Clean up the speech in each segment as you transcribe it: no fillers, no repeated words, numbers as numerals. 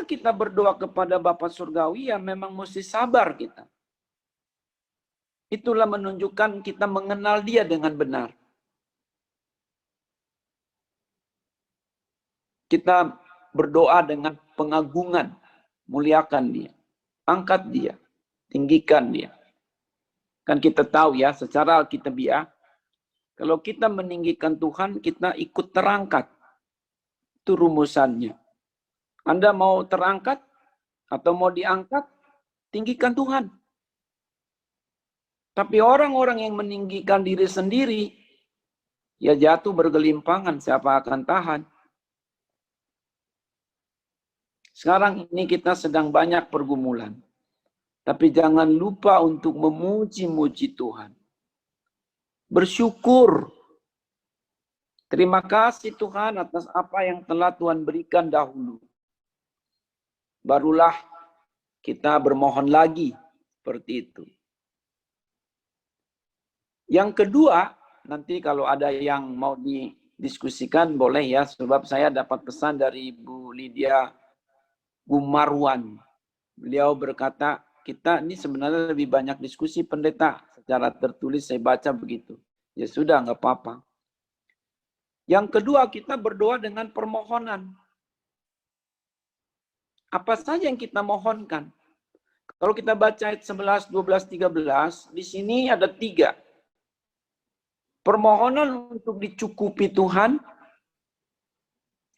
ketika kita berdoa kepada Bapa Surgawi, ya memang mesti sabar kita. Itulah menunjukkan kita mengenal Dia dengan benar. Kita berdoa dengan pengagungan, muliakan Dia, angkat Dia, tinggikan Dia. Kan kita tahu ya, secara Alkitabiah, kalau kita meninggikan Tuhan, kita ikut terangkat. Itu rumusannya. Anda mau terangkat atau mau diangkat, tinggikan Tuhan. Tapi orang-orang yang meninggikan diri sendiri, ya jatuh bergelimpangan, siapa akan tahan? Sekarang ini kita sedang banyak pergumulan. Tapi jangan lupa untuk memuji-muji Tuhan. Bersyukur. Terima kasih Tuhan atas apa yang telah Tuhan berikan dahulu. Barulah kita bermohon lagi seperti itu. Yang kedua, nanti kalau ada yang mau didiskusikan boleh ya, sebab saya dapat pesan dari Ibu Lydia Gumarwan. Beliau berkata, kita ini sebenarnya lebih banyak diskusi pendeta. Secara tertulis saya baca begitu. Ya sudah, nggak apa-apa. Yang kedua, kita berdoa dengan permohonan. Apa saja yang kita mohonkan? Kalau kita baca ayat 11, 12, 13, di sini ada 3. Permohonan untuk dicukupi Tuhan.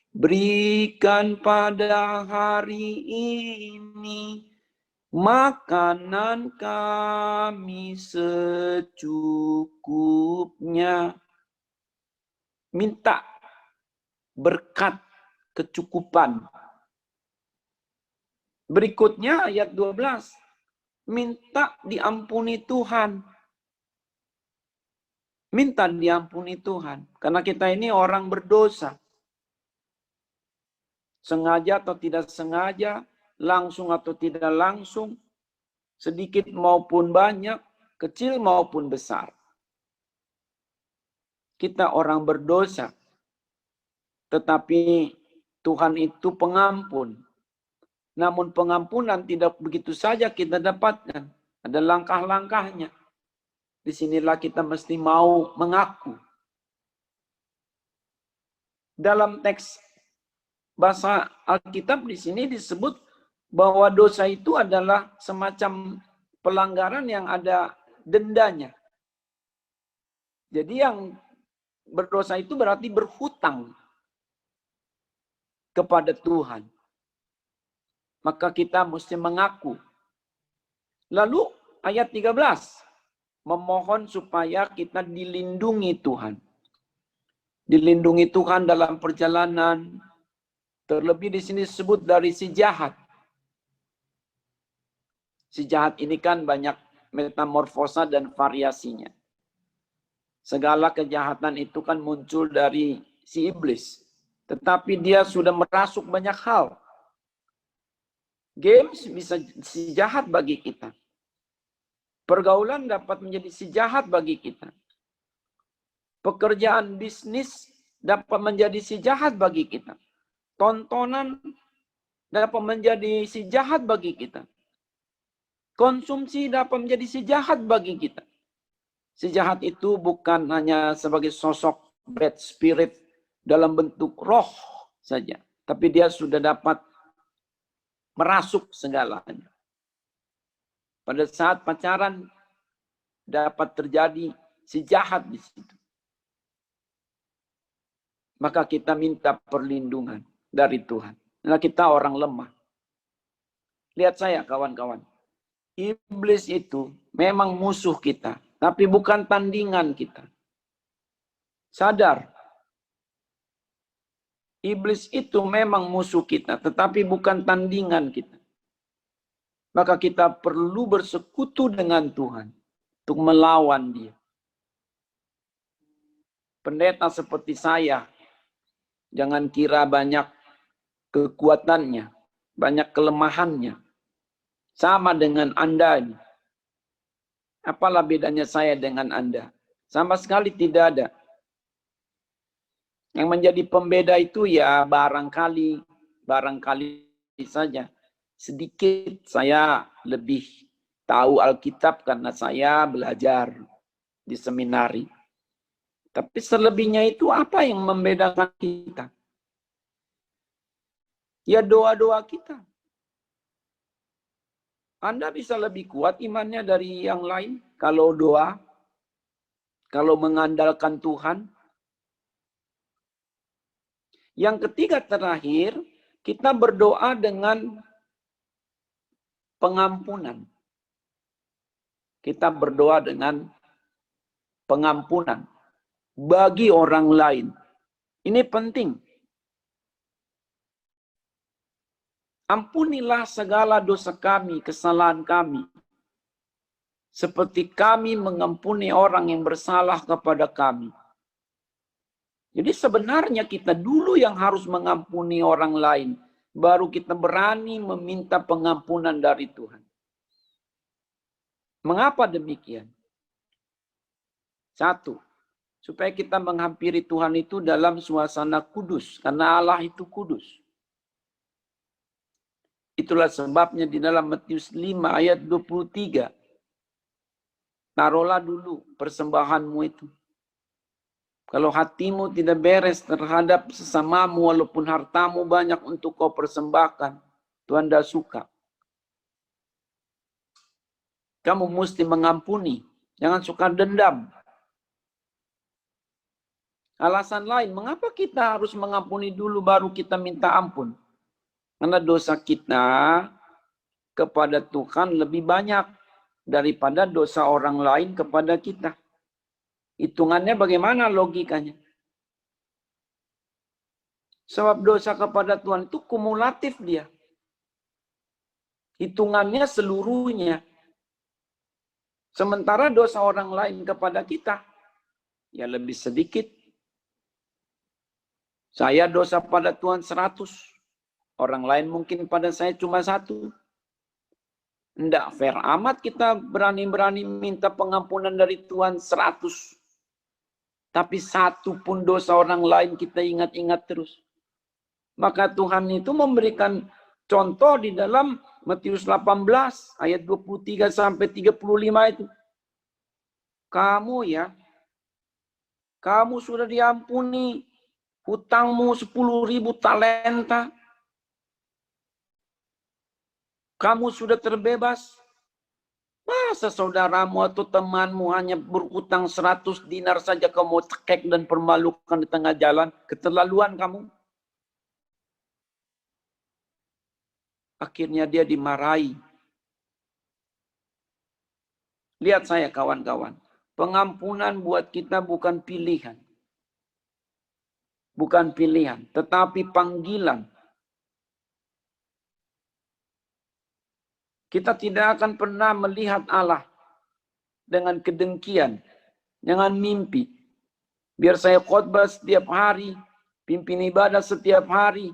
Berikan pada hari ini makanan kami secukupnya. Minta berkat kecukupan. Berikutnya ayat 12. Minta diampuni Tuhan. Minta diampuni Tuhan. Karena kita ini orang berdosa. Sengaja atau tidak sengaja, langsung atau tidak langsung, sedikit maupun banyak, kecil maupun besar. Kita orang berdosa. Tetapi Tuhan itu pengampun. Namun pengampunan tidak begitu saja kita dapatkan. Ada langkah-langkahnya. Disinilah kita mesti mau mengaku. Dalam teks bahasa Alkitab di sini disebut bahwa dosa itu adalah semacam pelanggaran yang ada dendanya. Jadi yang berdosa itu berarti berhutang kepada Tuhan. Maka kita mesti mengaku. Lalu ayat 13. Memohon supaya kita dilindungi Tuhan. Dilindungi Tuhan dalam perjalanan. Terlebih di sini disebut dari si jahat. Si jahat ini kan banyak metamorfosa dan variasinya. Segala kejahatan itu kan muncul dari si iblis. Tetapi dia sudah merasuk banyak hal. Games bisa si jahat bagi kita. Pergaulan dapat menjadi si jahat bagi kita. Pekerjaan bisnis dapat menjadi si jahat bagi kita. Tontonan dapat menjadi si jahat bagi kita. Konsumsi dapat menjadi si jahat bagi kita. Si jahat itu bukan hanya sebagai sosok bad spirit dalam bentuk roh saja. Tapi dia sudah dapat merasuk segalanya. Pada saat pacaran dapat terjadi si jahat di situ. Maka kita minta perlindungan dari Tuhan. Nah, kita orang lemah. Lihat saya kawan-kawan. Iblis itu memang musuh kita. Tapi bukan tandingan kita. Sadar. Iblis itu memang musuh kita, tetapi bukan tandingan kita. Maka kita perlu bersekutu dengan Tuhan untuk melawan dia. Pendeta seperti saya, jangan kira banyak kekuatannya, banyak kelemahannya. Sama dengan Anda ini. Apalah bedanya saya dengan Anda? Sama sekali tidak ada. Yang menjadi pembeda itu ya barangkali saja. Sedikit saya lebih tahu Alkitab karena saya belajar di seminari. Tapi selebihnya itu apa yang membedakan kita? Ya doa-doa kita. Anda bisa lebih kuat imannya dari yang lain kalau doa, kalau mengandalkan Tuhan. Yang ketiga terakhir, kita berdoa dengan pengampunan. Kita berdoa dengan pengampunan bagi orang lain. Ini penting. Ampunilah segala dosa kami, kesalahan kami. Seperti kami mengampuni orang yang bersalah kepada kami. Jadi sebenarnya kita dulu yang harus mengampuni orang lain. Baru kita berani meminta pengampunan dari Tuhan. Mengapa demikian? Satu, supaya kita menghampiri Tuhan itu dalam suasana kudus. Karena Allah itu kudus. Itulah sebabnya di dalam Matius 5 ayat 23. Taruhlah dulu persembahanmu itu. Kalau hatimu tidak beres terhadap sesamamu, walaupun hartamu banyak untuk kau persembahkan, Tuhan tidak suka. Kamu mesti mengampuni. Jangan suka dendam. Alasan lain, mengapa kita harus mengampuni dulu baru kita minta ampun? Karena dosa kita kepada Tuhan lebih banyak daripada dosa orang lain kepada kita. Hitungannya bagaimana logikanya? Sebab dosa kepada Tuhan itu kumulatif dia. Hitungannya seluruhnya. Sementara dosa orang lain kepada kita, ya lebih sedikit. Saya dosa pada Tuhan 100. Orang lain mungkin pada saya cuma 1. Tidak fair amat kita berani-berani minta pengampunan dari Tuhan 100. Tapi 1 pun dosa orang lain kita ingat-ingat terus. Maka Tuhan itu memberikan contoh di dalam Matius 18 ayat 23 sampai 35 itu. Kamu sudah diampuni hutangmu 10.000 talenta. Kamu sudah terbebas. Masa saudaramu atau temanmu hanya berutang 100 dinar saja kamu cekek dan permalukan di tengah jalan? Keterlaluan kamu. Akhirnya dia dimarahi. Lihat saya kawan-kawan. Pengampunan buat kita bukan pilihan. Bukan pilihan, tetapi panggilan. Kita tidak akan pernah melihat Allah dengan kedengkian, dengan mimpi. Biar saya khotbah setiap hari, pimpin ibadah setiap hari.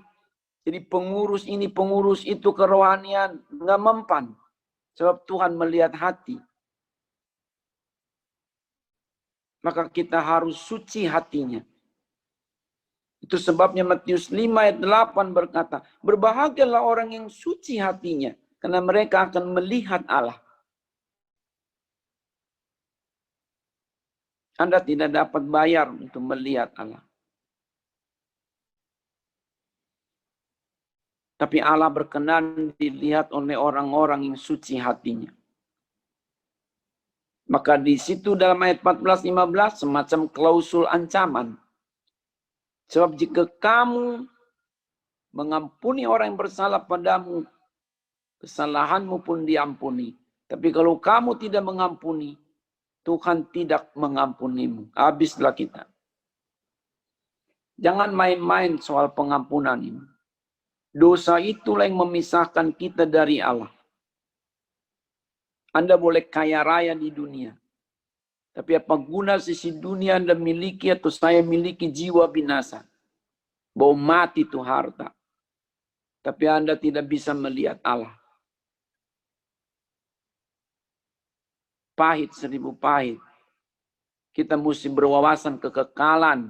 Jadi pengurus ini, pengurus itu, kerohanian, nggak mempan. Sebab Tuhan melihat hati. Maka kita harus suci hatinya. Itu sebabnya Matius 5 ayat 8 berkata, berbahagialah orang yang suci hatinya, karena mereka akan melihat Allah. Anda tidak dapat bayar untuk melihat Allah. Tapi Allah berkenan dilihat oleh orang-orang yang suci hatinya. Maka di situ dalam ayat 14-15 semacam klausul ancaman. Sebab jika kamu mengampuni orang yang bersalah padamu, kesalahanmu pun diampuni. Tapi kalau kamu tidak mengampuni, Tuhan tidak mengampunimu. Habislah kita. Jangan main-main soal pengampunan ini. Dosa itulah yang memisahkan kita dari Allah. Anda boleh kaya raya di dunia. Tapi apa guna sisi dunia Anda miliki atau saya miliki jiwa binasa. Bau mati itu harta. Tapi Anda tidak bisa melihat Allah. Pahit 1000 pahit. Kita mesti berwawasan kekekalan.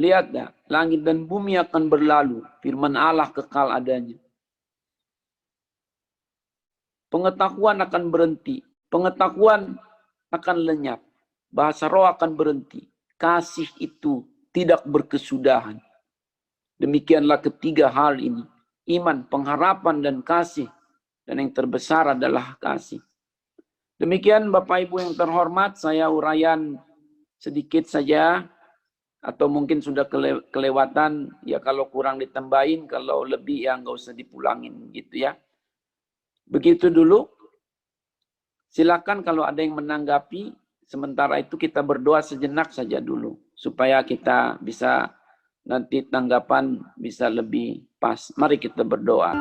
Lihat ya, langit dan bumi akan berlalu. Firman Allah kekal adanya. Pengetahuan akan berhenti. Pengetahuan akan lenyap. Bahasa roh akan berhenti. Kasih itu tidak berkesudahan. Demikianlah ketiga hal ini. Iman, pengharapan, dan kasih. Dan yang terbesar adalah kasih. Demikian Bapak Ibu yang terhormat, saya uraian sedikit saja. Atau mungkin sudah kelewatan, ya kalau kurang ditambahin, kalau lebih ya nggak usah dipulangin gitu ya. Begitu dulu. Silakan kalau ada yang menanggapi, sementara itu kita berdoa sejenak saja dulu. Supaya kita bisa nanti tanggapan bisa lebih pas. Mari kita berdoa.